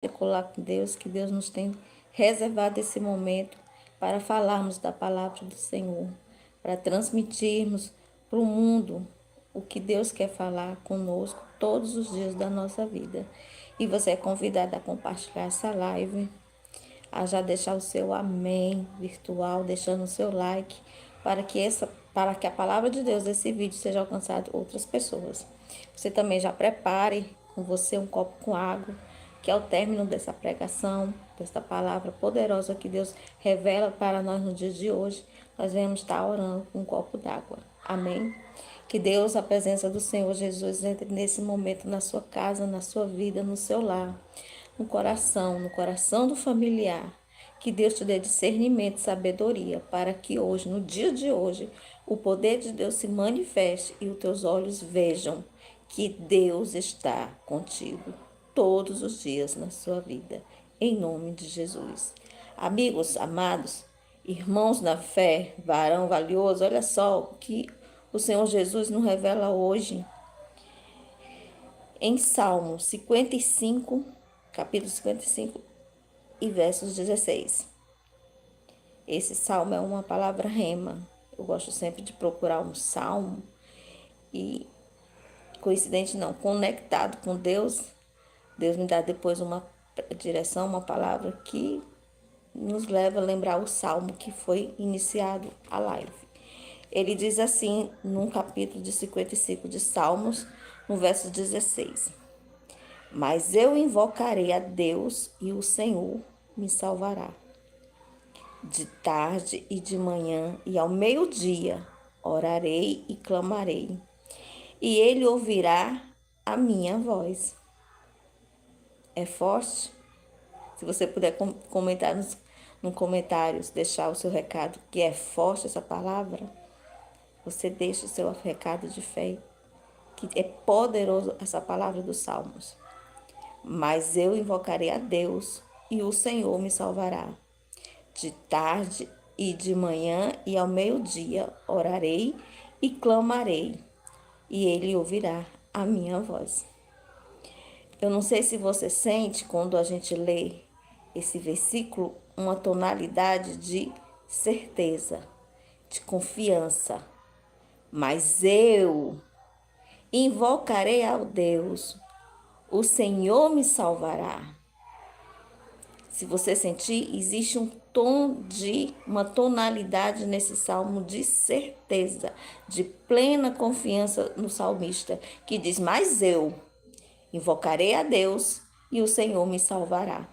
particular com Deus, que Deus nos tem reservado esse momento para falarmos da palavra do Senhor, para transmitirmos para o mundo o que Deus quer falar conosco todos os dias da nossa vida. E você é convidado a compartilhar essa live, a já deixar o seu amém virtual, deixando o seu like, para que a palavra de Deus desse vídeo seja alcançada outras pessoas. Você também já prepare com você um copo com água, que ao término dessa pregação, desta palavra poderosa que Deus revela para nós no dia de hoje, nós vamos estar orando com um copo d'água. Amém? Que Deus, a presença do Senhor Jesus, entre nesse momento na sua casa, na sua vida, no seu lar, no coração do familiar. Que Deus te dê discernimento e sabedoria para que hoje, no dia de hoje, o poder de Deus se manifeste e os teus olhos vejam que Deus está contigo todos os dias na sua vida, em nome de Jesus. Amigos amados, irmãos na fé, varão valioso, olha só o que o Senhor Jesus nos revela hoje em Salmo 55, capítulo 55 e versos 16. Esse salmo é uma palavra rema. Eu gosto sempre de procurar um salmo e, coincidente não, conectado com Deus, Deus me dá depois uma direção, uma palavra que nos leva a lembrar o salmo que foi iniciado a live. Ele diz assim, num capítulo de 55 de Salmos, no verso 16: Mas eu invocarei a Deus e o Senhor me salvará. De tarde e de manhã e ao meio-dia orarei e clamarei, e ele ouvirá a minha voz. É forte? Se você puder comentar nos comentários, deixar o seu recado, que é forte essa palavra, você deixa o seu recado de fé, que é poderoso essa palavra dos Salmos. Mas eu invocarei a Deus e o Senhor me salvará. De tarde e de manhã e ao meio-dia orarei e clamarei, e ele ouvirá a minha voz. Eu não sei se você sente, quando a gente lê esse versículo, uma tonalidade de certeza, de confiança. Mas eu invocarei ao Deus, o Senhor me salvará. Se você sentir, existe uma tonalidade nesse salmo de certeza, de plena confiança no salmista, que diz: Mas eu invocarei a Deus e o Senhor me salvará.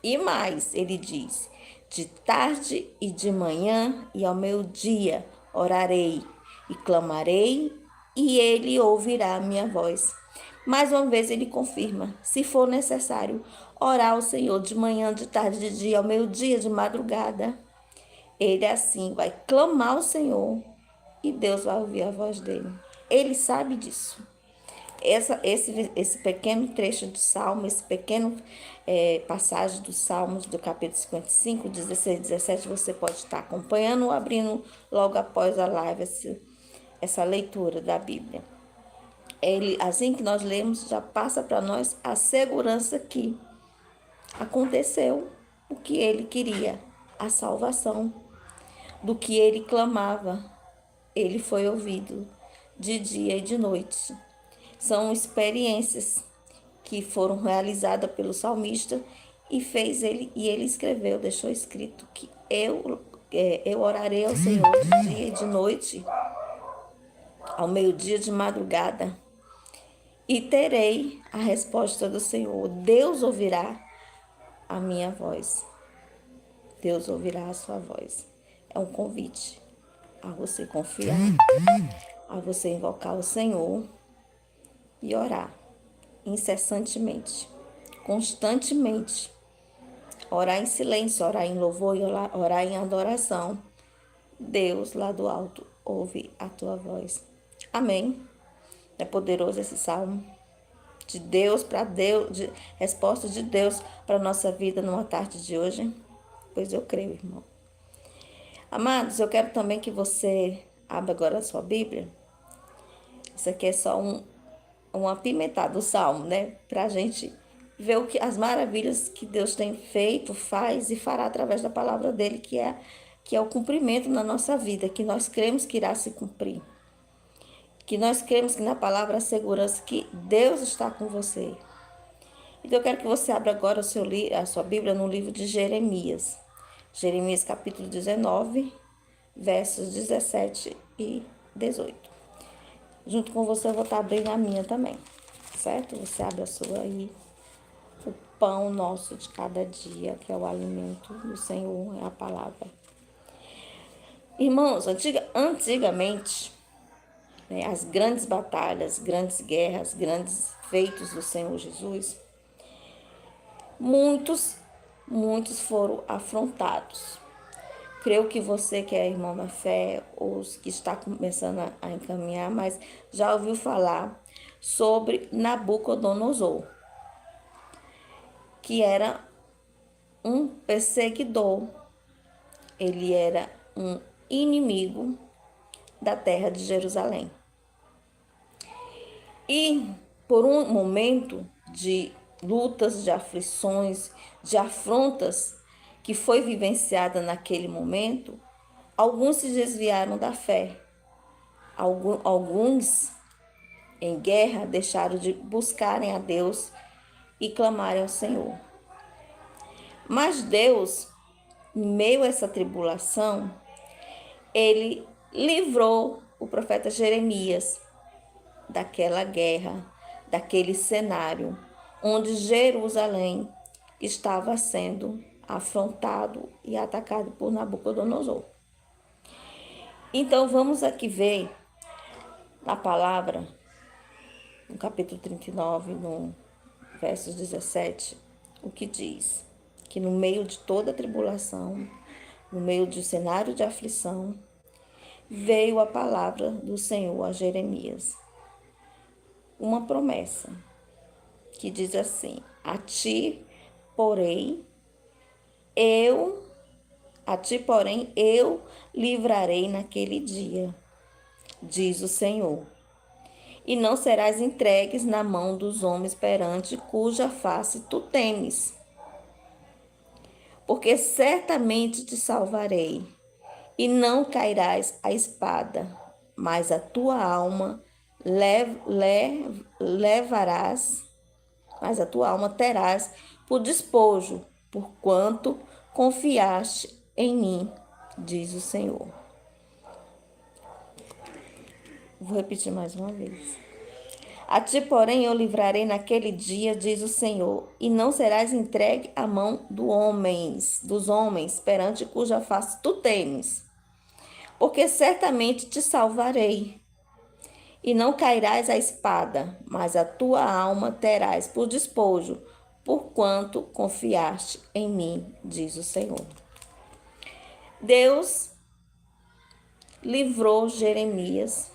E mais, ele diz: De tarde e de manhã e ao meio-dia orarei e clamarei, e ele ouvirá a minha voz. Mais uma vez ele confirma: se for necessário orar ao Senhor de manhã, de tarde, de dia, ao meio-dia, de madrugada, ele assim vai clamar ao Senhor e Deus vai ouvir a voz dele. Ele sabe disso. Esse pequeno trecho do Salmo, esse pequeno passagem dos Salmos do capítulo 55, 16, 17, você pode estar acompanhando ou abrindo logo após a live essa leitura da Bíblia. Assim que nós lemos, já passa para nós a segurança que aconteceu o que ele queria, a salvação, do que ele clamava. Ele foi ouvido de dia e de noite. São experiências que foram realizadas pelo salmista e ele escreveu, deixou escrito que eu orarei ao Senhor de dia e de noite, ao meio-dia, de madrugada, e terei a resposta do Senhor. Deus ouvirá a minha voz. Deus ouvirá a sua voz. É um convite a você confiar, a você invocar o Senhor e orar incessantemente, constantemente. Orar em silêncio, orar em louvor e orar em adoração. Deus lá do alto ouve a tua voz. Amém. É poderoso esse salmo de Deus para Deus, de resposta de Deus para a nossa vida numa tarde de hoje? Pois eu creio, irmão. Amados, eu quero também que você abra agora a sua Bíblia. Isso aqui é só um apimentar do salmo, né? Para a gente ver as maravilhas que Deus tem feito, faz e fará através da palavra dele, que é o cumprimento na nossa vida, que nós cremos que irá se cumprir. Que nós cremos que na palavra há segurança que Deus está com você. Então eu quero que você abra agora a sua Bíblia no livro de Jeremias. Jeremias capítulo 19, versos 17 e 18. Junto com você eu vou estar abrindo a minha também, certo? Você abre a sua aí. O pão nosso de cada dia, que é o alimento do Senhor, é a palavra. Irmãos, antigamente, né, as grandes batalhas, grandes guerras, grandes feitos do Senhor Jesus, muitos foram afrontados. Creio que você que é irmão na fé, ou que está começando a encaminhar, mas já ouviu falar sobre Nabucodonosor, que era um perseguidor, ele era um inimigo da terra de Jerusalém. E por um momento de lutas, de aflições, de afrontas que foi vivenciada naquele momento, alguns se desviaram da fé. Alguns em guerra deixaram de buscarem a Deus e clamarem ao Senhor. Mas Deus, em meio a essa tribulação, ele livrou o profeta Jeremias daquela guerra, daquele cenário onde Jerusalém estava sendo afrontado e atacado por Nabucodonosor. Então vamos aqui ver na palavra, no capítulo 39, no versos 17, o que diz: que no meio de toda a tribulação, no meio de um cenário de aflição, veio a palavra do Senhor a Jeremias. Uma promessa que diz assim: a ti, porém, eu livrarei naquele dia, diz o Senhor, e não serás entregues na mão dos homens perante cuja face tu temes. Porque certamente te salvarei, e não cairás a espada, mas a tua alma levarás, mas a tua alma terás por despojo, porquanto confiaste em mim, diz o Senhor. Vou repetir mais uma vez. A ti, porém, eu livrarei naquele dia, diz o Senhor, e não serás entregue à mão dos homens, perante cuja face tu temes. Porque certamente te salvarei, e não cairás a espada, mas a tua alma terás por despojo, porquanto confiaste em mim, diz o Senhor. Deus livrou Jeremias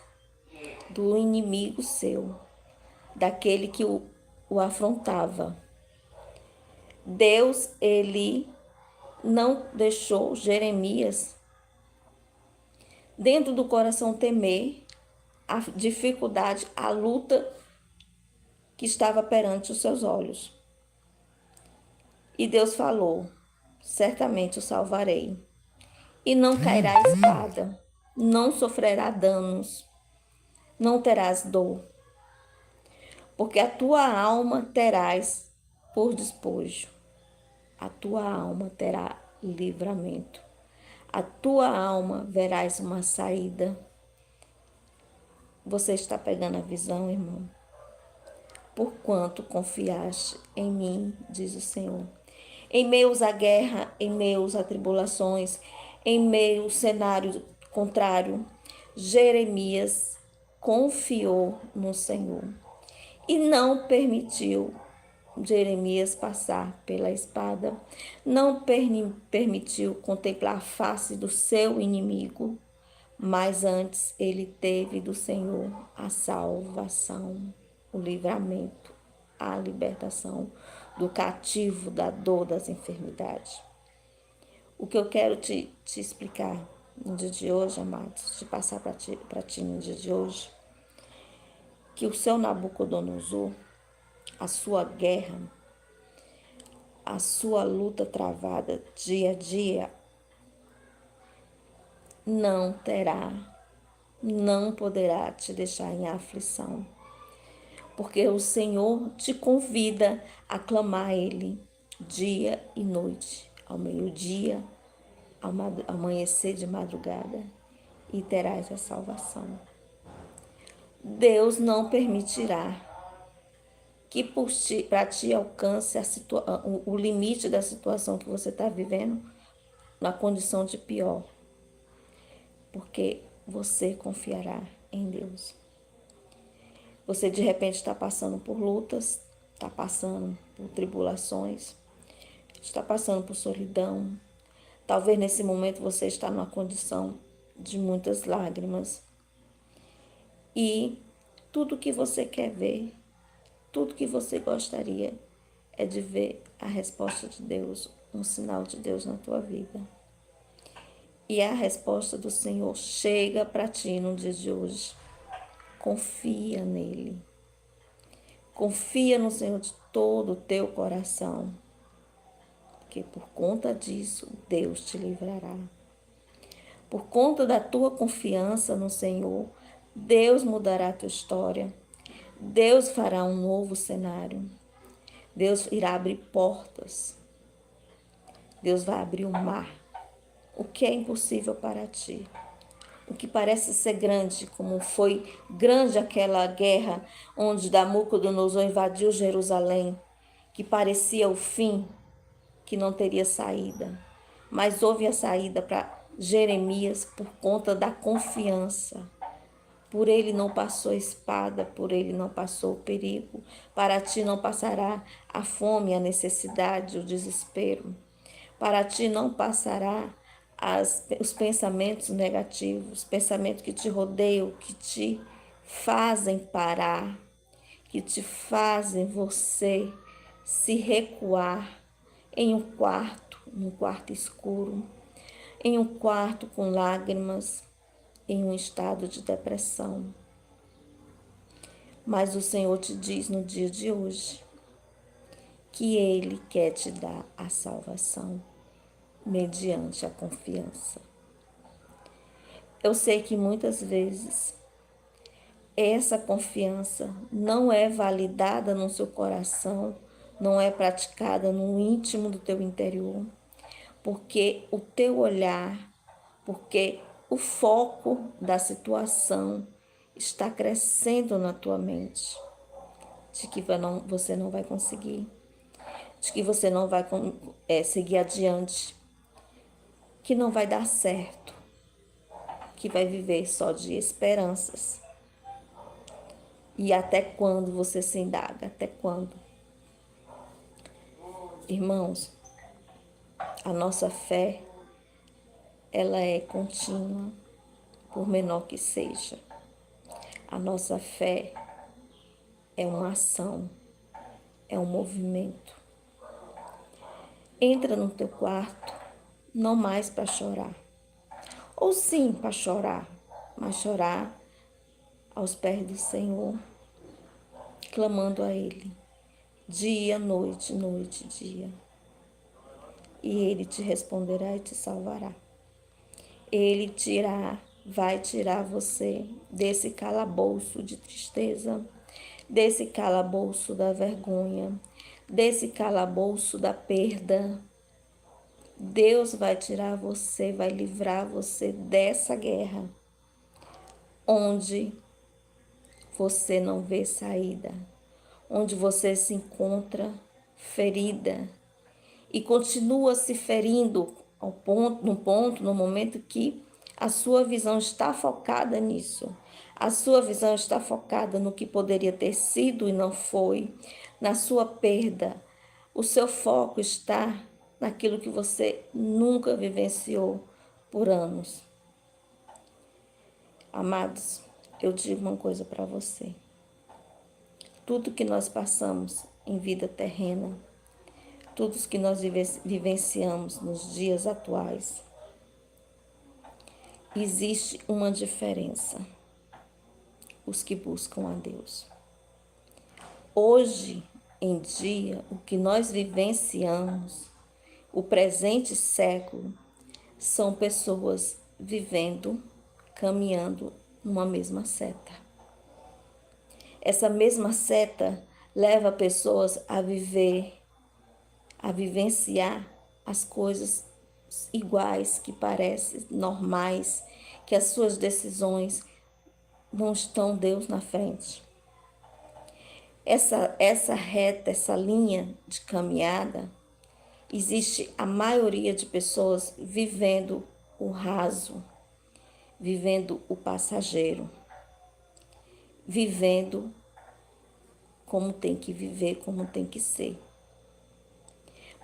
do inimigo seu, daquele que o afrontava. Deus, ele não deixou Jeremias dentro do coração temer a dificuldade, a luta que estava perante os seus olhos. E Deus falou: certamente o salvarei, e não cairá a espada, não sofrerá danos, não terás dor, porque a tua alma terás por despojo, a tua alma terá livramento, a tua alma verás uma saída. Você está pegando a visão, irmão? Porquanto confiaste em mim, diz o Senhor. Em meio à guerra, em meio às tribulações, em meio ao cenário contrário, Jeremias confiou no Senhor e não permitiu Jeremias passar pela espada, não permitiu contemplar a face do seu inimigo, mas antes ele teve do Senhor a salvação, o livramento, a libertação do cativo, da dor, das enfermidades. O que eu quero te explicar no dia de hoje, amados, de passar para ti no dia de hoje, que o seu Nabucodonosor, a sua guerra, a sua luta travada dia a dia, não terá, não poderá te deixar em aflição. Porque o Senhor te convida a clamar a Ele dia e noite, ao meio-dia, ao amanhecer de madrugada, e terás a salvação. Deus não permitirá que para ti alcance o limite da situação que você está vivendo na condição de pior, porque você confiará em Deus. Você de repente está passando por lutas, está passando por tribulações, está passando por solidão. Talvez nesse momento você está numa condição de muitas lágrimas. E tudo que você quer ver, tudo que você gostaria é de ver a resposta de Deus, um sinal de Deus na tua vida. E a resposta do Senhor chega para ti no dia de hoje. Confia nele. Confia no Senhor de todo o teu coração, porque por conta disso Deus te livrará. Por conta da tua confiança no Senhor, Deus mudará a tua história. Deus fará um novo cenário. Deus irá abrir portas. Deus vai abrir o mar. O que é impossível para ti? O que parece ser grande, como foi grande aquela guerra onde Nabucodonosor invadiu Jerusalém, que parecia o fim, que não teria saída. Mas houve a saída para Jeremias por conta da confiança. Por ele não passou a espada, por ele não passou o perigo. Para ti não passará a fome, a necessidade, o desespero. Para ti não passará os pensamentos negativos, pensamentos que te rodeiam, que te fazem parar, que te fazem você se recuar em um quarto escuro, em um quarto com lágrimas, em um estado de depressão. Mas o Senhor te diz no dia de hoje que Ele quer te dar a salvação mediante a confiança. Eu sei que muitas vezes essa confiança não é validada no seu coração, não é praticada no íntimo do teu interior, porque o teu olhar, porque o foco da situação está crescendo na tua mente, de que você não vai conseguir, de que você não vai seguir adiante, que não vai dar certo, que vai viver só de esperanças. E até quando você se indaga? Até quando? Irmãos, a nossa fé, ela é contínua, por menor que seja. A nossa fé é uma ação, é um movimento. Entra no teu quarto, não mais para chorar. Ou sim para chorar, mas chorar aos pés do Senhor, clamando a Ele, dia, noite, noite, dia. E Ele te responderá e te salvará. Ele vai tirar você desse calabouço de tristeza, desse calabouço da vergonha, desse calabouço da perda. Deus vai tirar você, vai livrar você dessa guerra, onde você não vê saída, onde você se encontra ferida e continua se ferindo no momento que a sua visão está focada nisso. A sua visão está focada no que poderia ter sido e não foi, na sua perda. O seu foco está naquilo que você nunca vivenciou por anos. Amados, eu digo uma coisa para você. Tudo que nós passamos em vida terrena, tudo que nós vivenciamos nos dias atuais, existe uma diferença: os que buscam a Deus. Hoje, em dia, o que nós vivenciamos, o presente século, são pessoas vivendo, caminhando numa mesma seta. Essa mesma seta leva pessoas a viver, a vivenciar as coisas iguais, que parecem normais, que as suas decisões não estão Deus na frente. Essa reta, essa linha de caminhada, existe a maioria de pessoas vivendo o raso, vivendo o passageiro, vivendo como tem que viver, como tem que ser.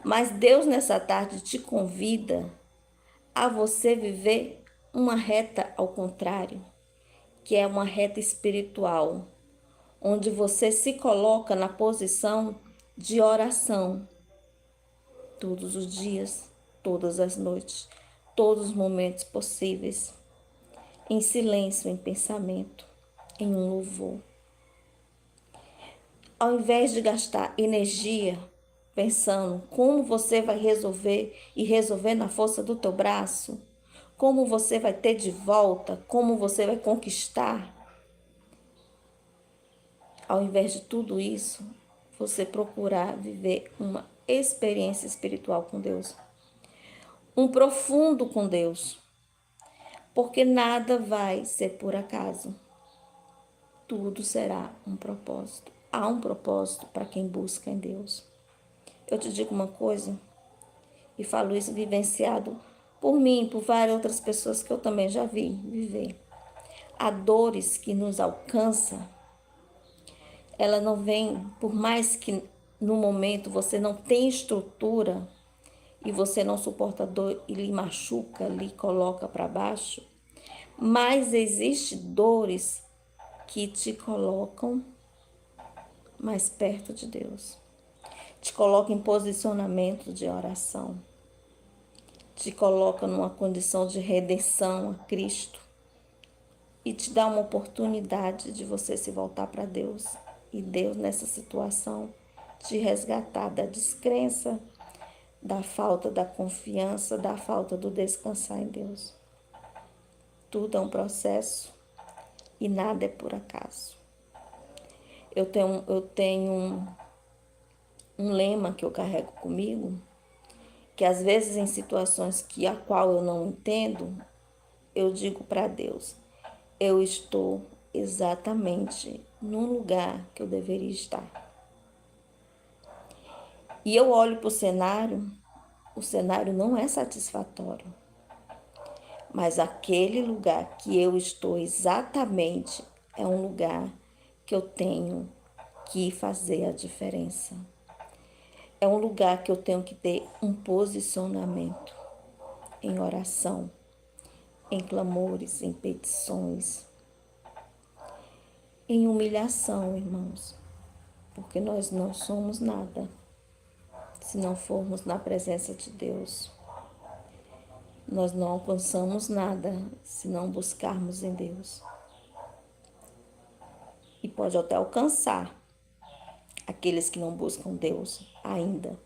Mas Deus nessa tarde te convida a você viver uma reta ao contrário, que é uma reta espiritual, onde você se coloca na posição de oração todos os dias, todas as noites, todos os momentos possíveis, em silêncio, em pensamento, em um louvor. Ao invés de gastar energia pensando como você vai resolver e resolver na força do teu braço, como você vai ter de volta, como você vai conquistar, ao invés de tudo isso, você procurar viver uma experiência espiritual com Deus, um profundo com Deus, porque nada vai ser por acaso. Tudo será um propósito. Há um propósito para quem busca em Deus. Eu te digo uma coisa, e falo isso vivenciado por mim, por várias outras pessoas que eu também já vi viver. Há dores que nos alcançam, ela não vem, por mais que no momento você não tenha estrutura e você não suporta a dor e lhe machuca, lhe coloca para baixo, mas existem dores que te colocam mais perto de Deus, te colocam em posicionamento de oração, te coloca numa condição de redenção a Cristo e te dá uma oportunidade de você se voltar para Deus e Deus nessa situação te resgatar da descrença, da falta da confiança, da falta do descansar em Deus. Tudo é um processo e nada é por acaso. Eu tenho um lema que eu carrego comigo, que às vezes em situações a qual eu não entendo, eu digo para Deus, eu estou exatamente no lugar que eu deveria estar. E eu olho para o cenário não é satisfatório, mas aquele lugar que eu estou exatamente é um lugar que eu tenho que fazer a diferença. É um lugar que eu tenho que ter um posicionamento em oração, em clamores, em petições, em humilhação, irmãos, porque nós não somos nada se não formos na presença de Deus. Nós não alcançamos nada se não buscarmos em Deus. E pode até alcançar aqueles que não buscam Deus ainda.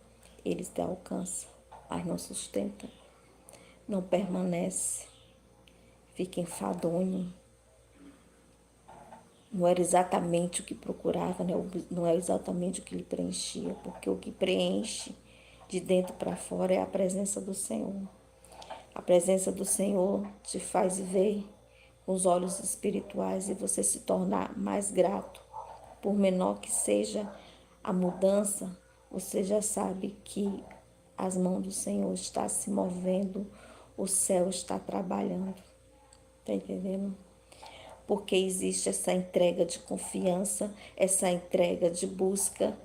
Eles até alcançam, mas não sustentam, não permanece, fica enfadonho. Não era exatamente o que procurava, né? Não é exatamente o que lhe preenchia, porque o que preenche de dentro para fora é a presença do Senhor. A presença do Senhor te faz ver com os olhos espirituais e você se tornar mais grato. Por menor que seja a mudança, você já sabe que as mãos do Senhor estão se movendo, o céu está trabalhando. Está entendendo? Porque existe essa entrega de confiança, essa entrega de busca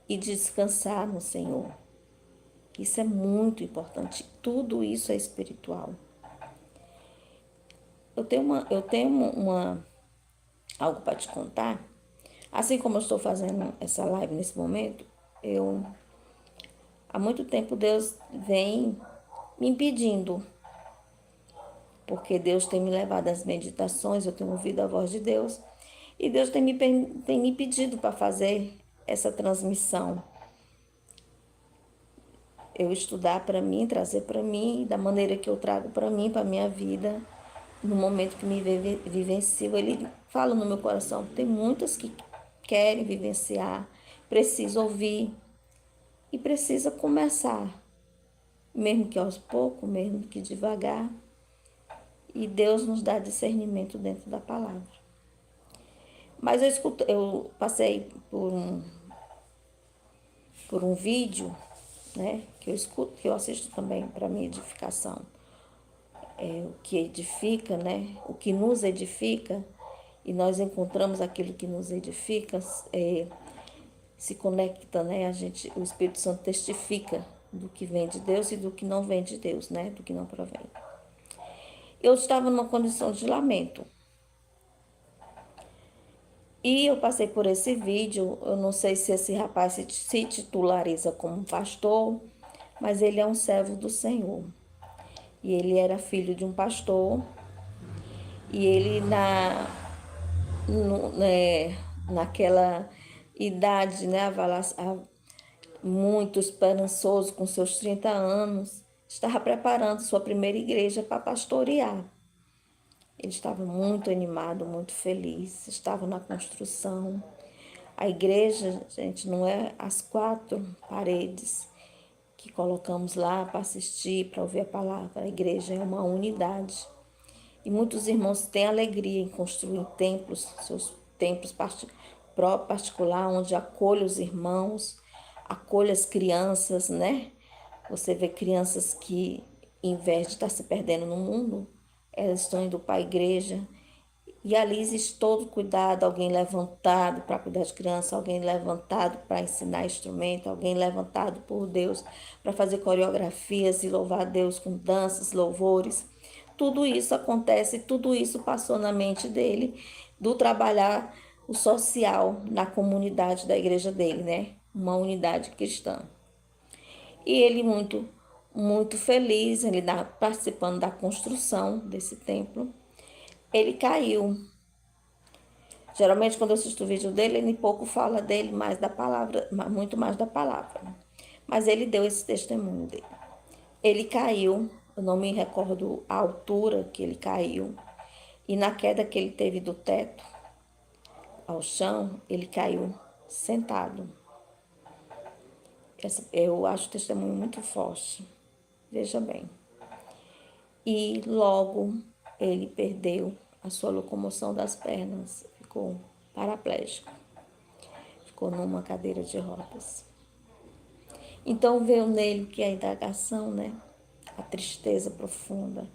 e descansar no Senhor. Isso é muito importante. Tudo isso é espiritual. Eu tenho algo para te contar. Assim como eu estou fazendo essa live nesse momento, há muito tempo Deus vem me impedindo, porque Deus tem me levado às meditações, eu tenho ouvido a voz de Deus, e Deus tem me pedido para fazer essa transmissão. Eu estudar para mim, trazer para mim, da maneira que eu trago para mim, para minha vida, no momento que me vivencio, ele fala no meu coração. Tem muitas que querem vivenciar, precisa ouvir e precisa começar, mesmo que aos poucos, mesmo que devagar. E Deus nos dá discernimento dentro da palavra. Mas eu passei por um vídeo, né, que eu escuto, que eu assisto também para minha edificação. O que edifica, né, o que nos edifica, e nós encontramos aquilo que nos edifica, se conecta, né, o Espírito Santo testifica do que vem de Deus e do que não vem de Deus, né, do que não provém. Eu estava numa condição de lamento. E eu passei por esse vídeo, eu não sei se esse rapaz se titulariza como pastor, mas ele é um servo do Senhor. E ele era filho de um pastor, e ele naquela idade, né, muito esperançoso, com seus 30 anos, estava preparando sua primeira igreja para pastorear. Ele estava muito animado, muito feliz, estava na construção. A igreja, gente, não é as 4 paredes que colocamos lá para assistir, para ouvir a palavra. A igreja é uma unidade. E muitos irmãos têm alegria em construir templos, seus templos próprios particular, onde acolhe os irmãos, acolhe as crianças, né? Você vê crianças que, em vez de estar se perdendo no mundo, elas estão indo para a igreja. E ali existe todo cuidado, alguém levantado para cuidar de criança, alguém levantado para ensinar instrumento, alguém levantado por Deus para fazer coreografias e louvar a Deus com danças, louvores. Tudo isso acontece, tudo isso passou na mente dele, do trabalhar o social na comunidade da igreja dele, né? Uma unidade cristã. E ele muito feliz, ele participando da construção desse templo, ele caiu. Geralmente, quando eu assisto o vídeo dele, ele pouco fala dele, mais da palavra, muito mais da palavra. Mas ele deu esse testemunho dele. Ele caiu, eu não me recordo a altura que ele caiu, e na queda que ele teve do teto ao chão, ele caiu sentado. Eu acho o testemunho muito forte. Veja bem. E logo ele perdeu a sua locomoção das pernas, ficou paraplégico, ficou numa cadeira de rodas. Então veio nele que a indagação, né? A tristeza profunda,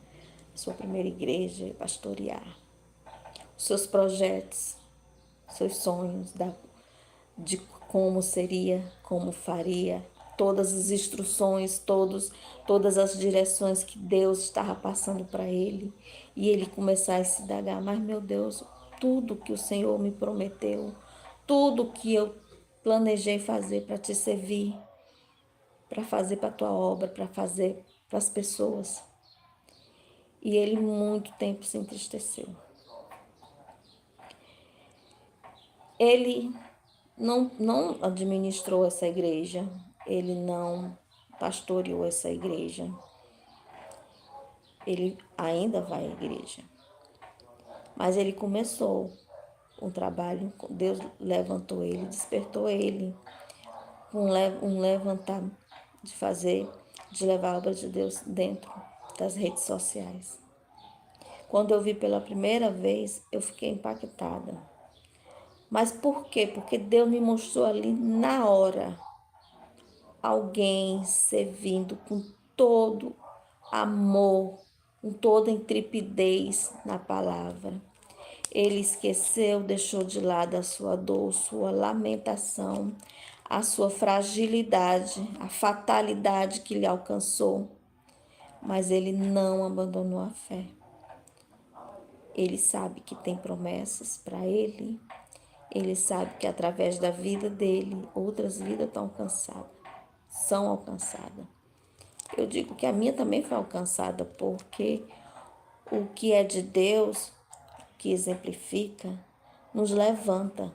sua primeira igreja, pastorear, os seus projetos, seus sonhos, de como seria, como faria, todas as instruções, todas as direções que Deus estava passando para ele, e ele começar a se indagar, mas meu Deus, tudo que o Senhor me prometeu, tudo que eu planejei fazer para te servir, para fazer para a tua obra, para fazer para as pessoas. E ele muito tempo se entristeceu. Ele não administrou essa igreja, ele não pastoreou essa igreja. Ele ainda vai à igreja. Mas ele começou um trabalho, Deus levantou ele, despertou ele, um levantar de levar a obra de Deus dentro das redes sociais. Quando eu vi pela primeira vez, eu fiquei impactada. Mas por quê? Porque Deus me mostrou ali na hora alguém servindo com todo amor, com toda intrepidez na palavra. Ele esqueceu, deixou de lado a sua dor, sua lamentação, a sua fragilidade, a fatalidade que lhe alcançou. Mas ele não abandonou a fé. Ele sabe que tem promessas para ele. Ele sabe que através da vida dele, outras vidas são alcançadas. Eu digo que a minha também foi alcançada, porque o que é de Deus, que exemplifica, nos levanta,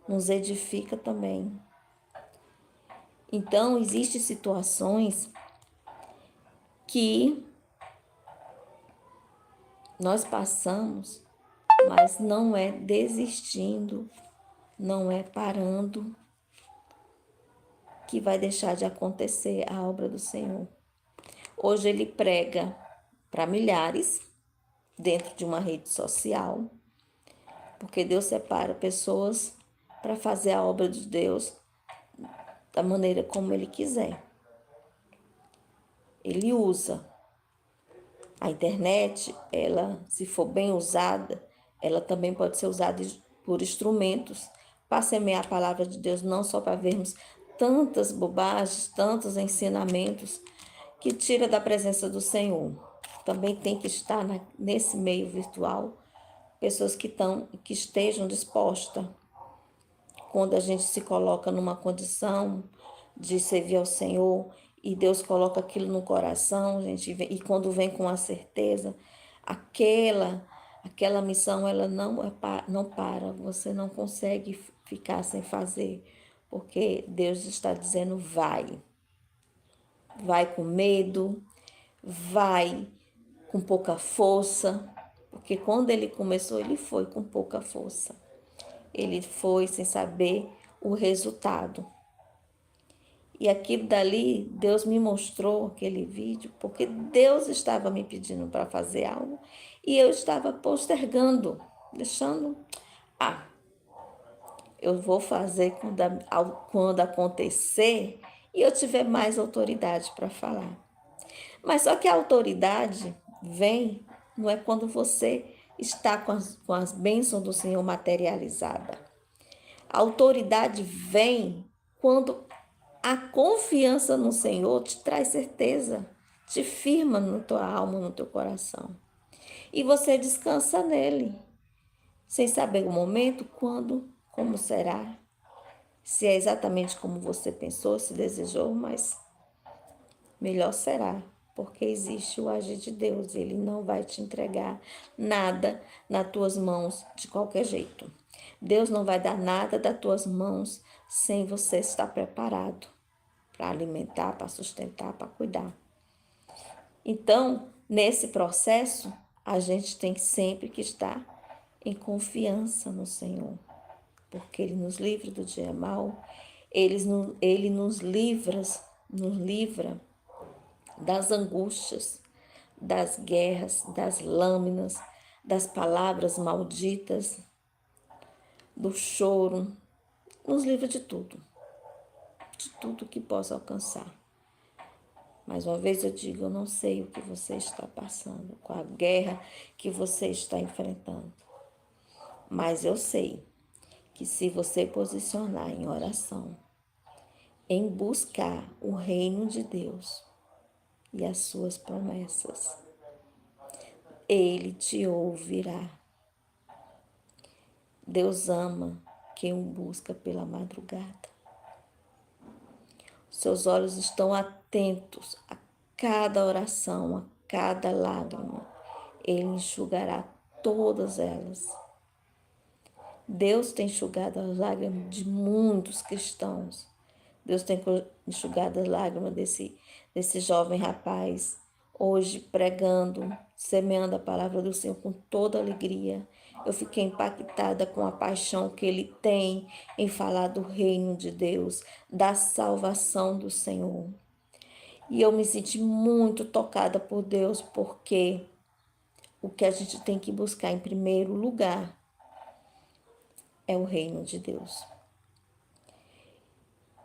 nos edifica também. Então, existem situações que nós passamos, mas não é desistindo, não é parando que vai deixar de acontecer a obra do Senhor. Hoje ele prega para milhares dentro de uma rede social, porque Deus separa pessoas para fazer a obra de Deus da maneira como ele quiser. Ele usa a internet, ela, se for bem usada, ela também pode ser usada por instrumentos para semear a palavra de Deus, não só para vermos tantas bobagens, tantos ensinamentos que tira da presença do Senhor. Também tem que estar nesse meio virtual pessoas que estejam dispostas. Quando a gente se coloca numa condição de servir ao Senhor e Deus coloca aquilo no coração, gente, e quando vem com a certeza, aquela missão ela não para, você não consegue ficar sem fazer, porque Deus está dizendo vai com medo, vai com pouca força, porque quando ele começou, ele foi com pouca força. Ele foi sem saber o resultado. E aquilo dali, Deus me mostrou aquele vídeo, porque Deus estava me pedindo para fazer algo e eu estava postergando, deixando. Ah, eu vou fazer quando acontecer e eu tiver mais autoridade para falar. Mas só que a autoridade vem, não é quando você está com as bênçãos do Senhor materializada. A autoridade vem quando a confiança no Senhor te traz certeza, te firma na tua alma, no teu coração. E você descansa nele, sem saber o momento, quando, como será, se é exatamente como você pensou, se desejou, mas melhor será, porque existe o agir de Deus. Ele não vai te entregar nada nas tuas mãos de qualquer jeito. Deus não vai dar nada das tuas mãos sem você estar preparado para alimentar, para sustentar, para cuidar. Então, nesse processo, a gente tem sempre que estar em confiança no Senhor, porque Ele nos livra do dia mal, Ele nos livra das angústias, das guerras, das lâminas, das palavras malditas, do choro, nos livra de tudo que possa alcançar. Mais uma vez eu digo, eu não sei o que você está passando, qual a guerra que você está enfrentando, mas eu sei que se você posicionar em oração, em buscar o reino de Deus e as suas promessas, Ele te ouvirá. Deus ama quem o busca pela madrugada. Seus olhos estão atentos a cada oração, a cada lágrima. Ele enxugará todas elas. Deus tem enxugado as lágrimas de muitos cristãos. Deus tem enxugado as lágrimas desse jovem rapaz, hoje pregando, semeando a palavra do Senhor com toda alegria. Eu fiquei impactada com a paixão que ele tem em falar do reino de Deus, da salvação do Senhor. E eu me senti muito tocada por Deus, porque o que a gente tem que buscar em primeiro lugar é o reino de Deus.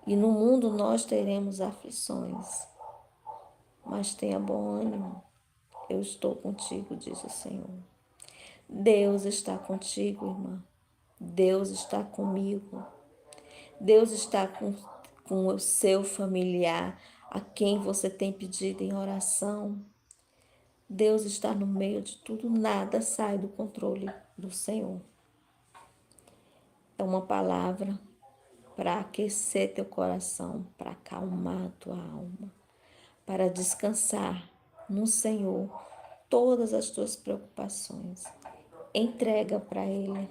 E no mundo nós teremos aflições, mas tenha bom ânimo. Eu estou contigo, diz o Senhor. Deus está contigo, irmã. Deus está comigo. Deus está com o seu familiar, a quem você tem pedido em oração. Deus está no meio de tudo, nada sai do controle do Senhor. É uma palavra para aquecer teu coração, para acalmar tua alma, para descansar no Senhor todas as tuas preocupações. Entrega para Ele,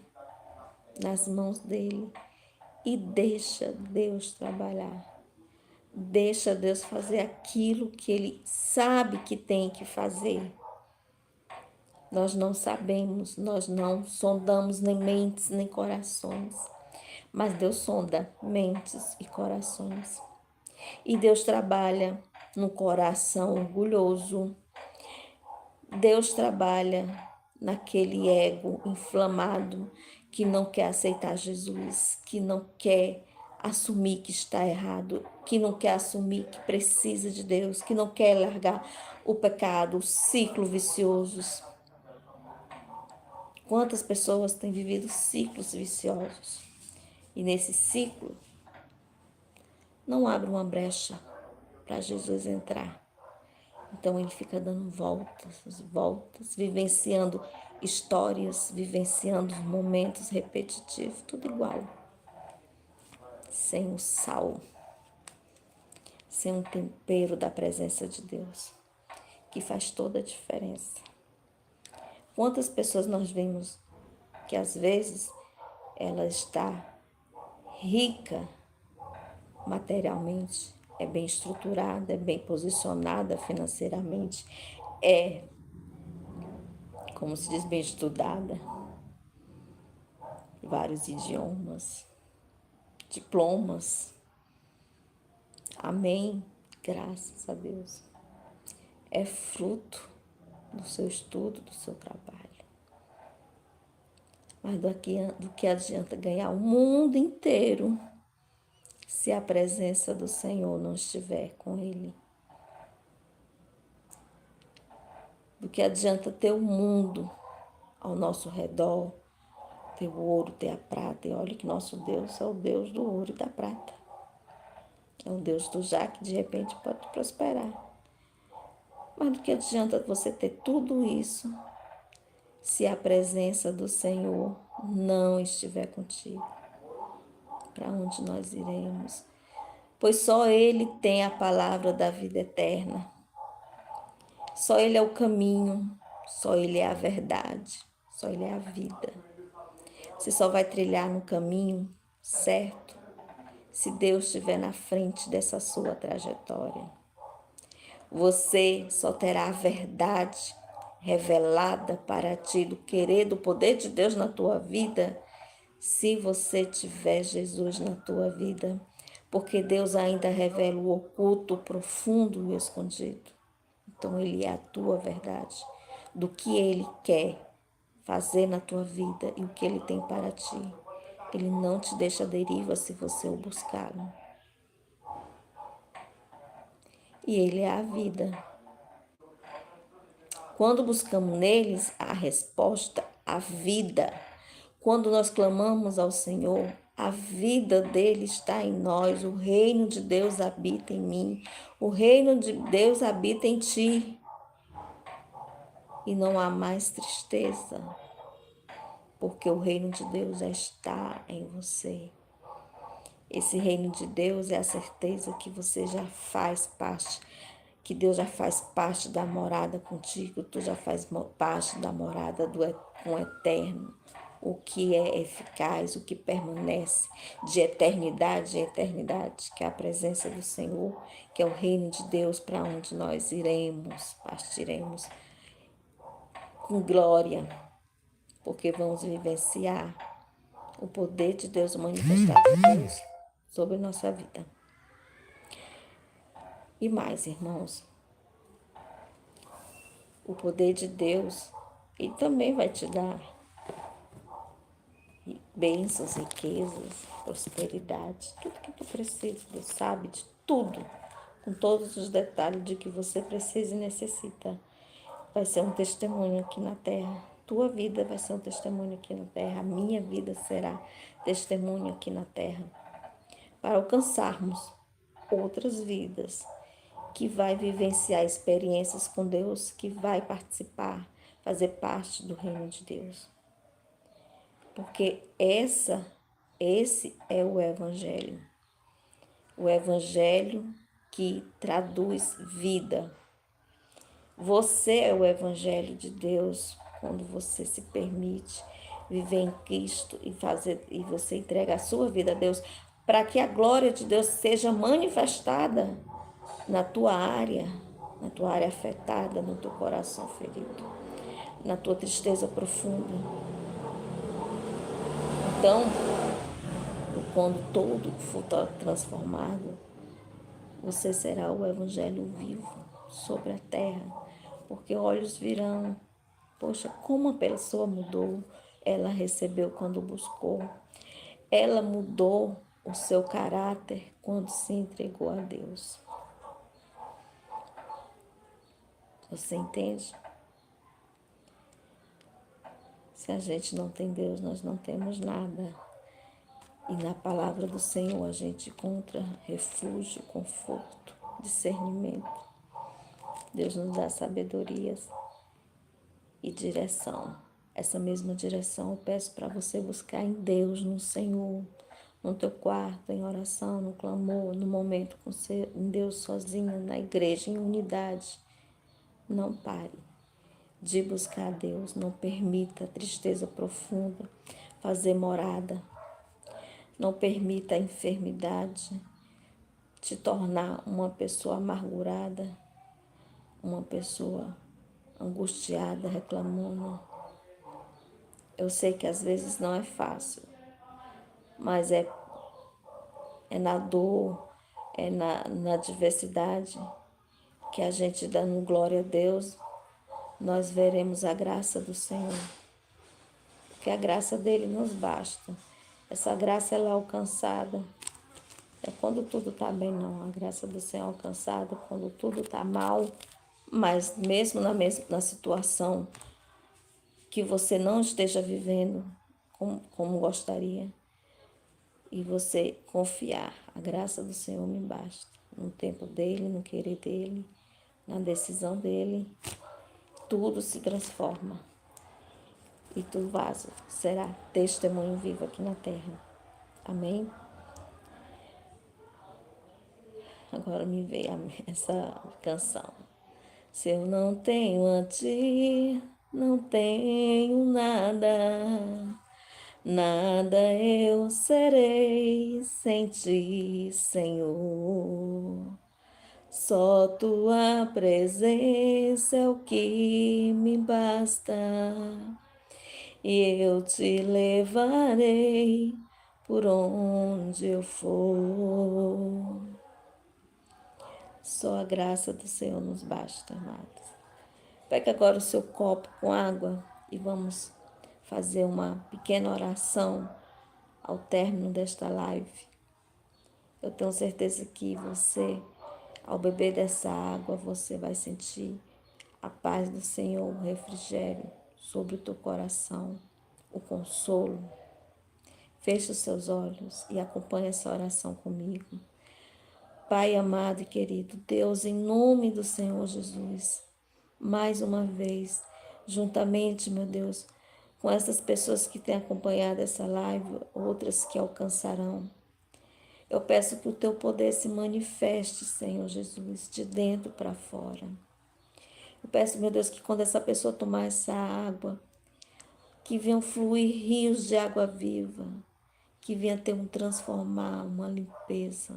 nas mãos dEle, e deixa Deus trabalhar. Deixa Deus fazer aquilo que Ele sabe que tem que fazer. Nós não sabemos, nós não sondamos nem mentes nem corações, mas Deus sonda mentes e corações. E Deus trabalha no coração orgulhoso. Deus trabalha naquele ego inflamado que não quer aceitar Jesus, que não quer assumir que está errado, que não quer assumir que precisa de Deus, que não quer largar o pecado, os ciclos viciosos. Quantas pessoas têm vivido ciclos viciosos? E nesse ciclo não abre uma brecha para Jesus entrar. Então ele fica dando voltas, voltas, vivenciando histórias, vivenciando momentos repetitivos, tudo igual. Sem o sal, sem o tempero da presença de Deus, que faz toda a diferença. Quantas pessoas nós vemos que às vezes ela está rica materialmente, é bem estruturada, é bem posicionada financeiramente, é, como se diz, bem estudada, vários idiomas, diplomas. Amém? Graças a Deus. É fruto do seu estudo, do seu trabalho. Mas do que adianta ganhar o mundo inteiro se a presença do Senhor não estiver com ele? Do que adianta ter o mundo ao nosso redor, ter o ouro, ter a prata? E olha que nosso Deus é o Deus do ouro e da prata. É o Deus do já que de repente pode prosperar. Mas do que adianta você ter tudo isso se a presença do Senhor não estiver contigo? Para onde nós iremos? Pois só Ele tem a palavra da vida eterna. Só Ele é o caminho, só Ele é a verdade, só Ele é a vida. Você só vai trilhar no caminho certo se Deus estiver na frente dessa sua trajetória. Você só terá a verdade revelada para ti do querer, do poder de Deus na tua vida, se você tiver Jesus na tua vida. Porque Deus ainda revela o oculto, o profundo e o escondido. Então Ele é a tua verdade, do que Ele quer fazer na tua vida e o que Ele tem para ti. Ele não te deixa à deriva se você o buscá-lo. E Ele é a vida. Quando buscamos neles a resposta, a vida. Quando nós clamamos ao Senhor, a vida dele está em nós. O reino de Deus habita em mim. O reino de Deus habita em ti. E não há mais tristeza, porque o reino de Deus já está em você. Esse reino de Deus é a certeza que você já faz parte, que Deus já faz parte da morada contigo, tu já faz parte da morada com o eterno, o que é eficaz, o que permanece de eternidade em eternidade, que é a presença do Senhor, que é o reino de Deus para onde nós iremos, partiremos com glória, porque vamos vivenciar o poder de Deus, o manifestado de Deus sobre a nossa vida. E mais, irmãos, o poder de Deus, Ele também vai te dar bênçãos, riquezas, prosperidade, tudo que tu precisa. Deus sabe de tudo, com todos os detalhes de que você precisa e necessita. Vai ser um testemunho aqui na terra. Tua vida vai ser um testemunho aqui na terra. A minha vida será testemunho aqui na terra. Para alcançarmos outras vidas, que vai vivenciar experiências com Deus, que vai participar, fazer parte do reino de Deus. Porque esse é o Evangelho. O Evangelho que traduz vida. Você é o Evangelho de Deus quando você se permite viver em Cristo e você entrega a sua vida a Deus para que a glória de Deus seja manifestada na tua área afetada, no teu coração ferido, na tua tristeza profunda. Então, quando todo for transformado, você será o evangelho vivo sobre a terra, porque olhos virão. Poxa, como a pessoa mudou, ela recebeu quando buscou, ela mudou o seu caráter quando se entregou a Deus. Você entende? Se a gente não tem Deus, nós não temos nada. E na palavra do Senhor a gente encontra refúgio, conforto, discernimento. Deus nos dá sabedorias e direção. Essa mesma direção eu peço para você buscar em Deus, no Senhor, no teu quarto, em oração, no clamor, no momento com em Deus sozinho, na igreja, em unidade. Não pare de buscar a Deus, não permita a tristeza profunda fazer morada, não permita a enfermidade te tornar uma pessoa amargurada, uma pessoa angustiada, reclamando. Eu sei que às vezes não é fácil, mas é na dor, é na adversidade que a gente dando glória a Deus, nós veremos a graça do Senhor. Porque a graça dele nos basta. Essa graça ela é alcançada. É quando tudo está bem, não. A graça do Senhor é alcançada quando tudo está mal, mas mesmo na situação que você não esteja vivendo como gostaria, e você confiar, a graça do Senhor me basta. No tempo dele, no querer dele, na decisão dele, tudo se transforma. E tu, vaso, será testemunho vivo aqui na terra. Amém? Agora me veio essa canção. Se eu não tenho a ti, não tenho nada. Nada eu serei sem ti, Senhor. Só tua presença é o que me basta. E eu te levarei por onde eu for. Só a graça do Senhor nos basta, amados. Pega agora o seu copo com água e vamos fazer uma pequena oração ao término desta live. Eu tenho certeza que você, ao beber dessa água, você vai sentir a paz do Senhor, o refrigério sobre o teu coração, o consolo. Feche os seus olhos e acompanhe essa oração comigo. Pai amado e querido, Deus, em nome do Senhor Jesus, mais uma vez, juntamente, meu Deus, com essas pessoas que têm acompanhado essa live, outras que alcançarão, eu peço que o teu poder se manifeste, Senhor Jesus, de dentro para fora. Eu peço, meu Deus, que quando essa pessoa tomar essa água, que venham fluir rios de água viva, que venha ter um transformar, uma limpeza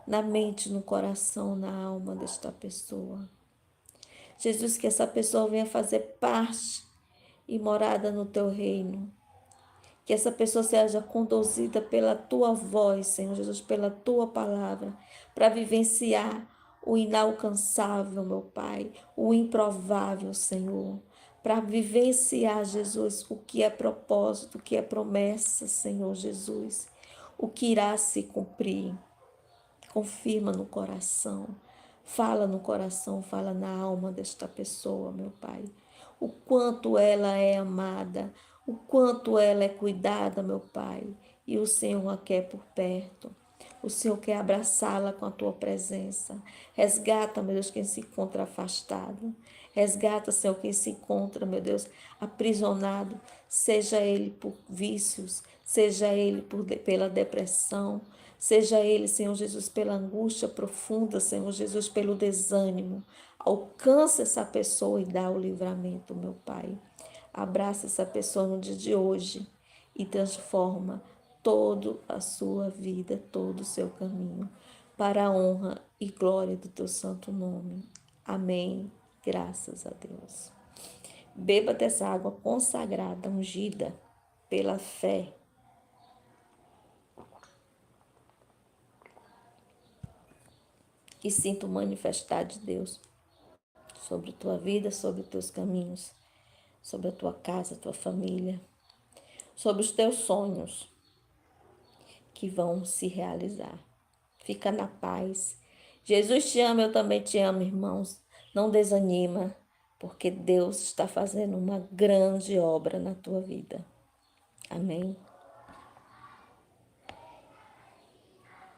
na mente, no coração, na alma desta pessoa. Jesus, que essa pessoa venha fazer parte e morada no teu reino. Que essa pessoa seja conduzida pela tua voz, Senhor Jesus, pela tua palavra, para vivenciar o inalcançável, meu Pai, o improvável, Senhor. Para vivenciar, Jesus, o que é propósito, o que é promessa, Senhor Jesus, o que irá se cumprir. Confirma no coração, fala no coração, fala na alma desta pessoa, meu Pai. O quanto ela é amada, o quanto ela é cuidada, meu Pai. E o Senhor a quer por perto. O Senhor quer abraçá-la com a tua presença. Resgata, meu Deus, quem se encontra afastado. Resgata, Senhor, quem se encontra, meu Deus, aprisionado. Seja ele por vícios, seja ele pela depressão, seja ele, Senhor Jesus, pela angústia profunda, Senhor Jesus, pelo desânimo. Alcança essa pessoa e dá o livramento, meu Pai. Abraça essa pessoa no dia de hoje e transforma toda a sua vida, todo o seu caminho, para a honra e glória do teu santo nome. Amém. Graças a Deus. Beba dessa água consagrada, ungida pela fé. E sinta o manifestar de Deus sobre a tua vida, sobre os teus caminhos, sobre a tua casa, a tua família, sobre os teus sonhos que vão se realizar. Fica na paz. Jesus te ama, eu também te amo, irmãos. Não desanima, porque Deus está fazendo uma grande obra na tua vida. Amém.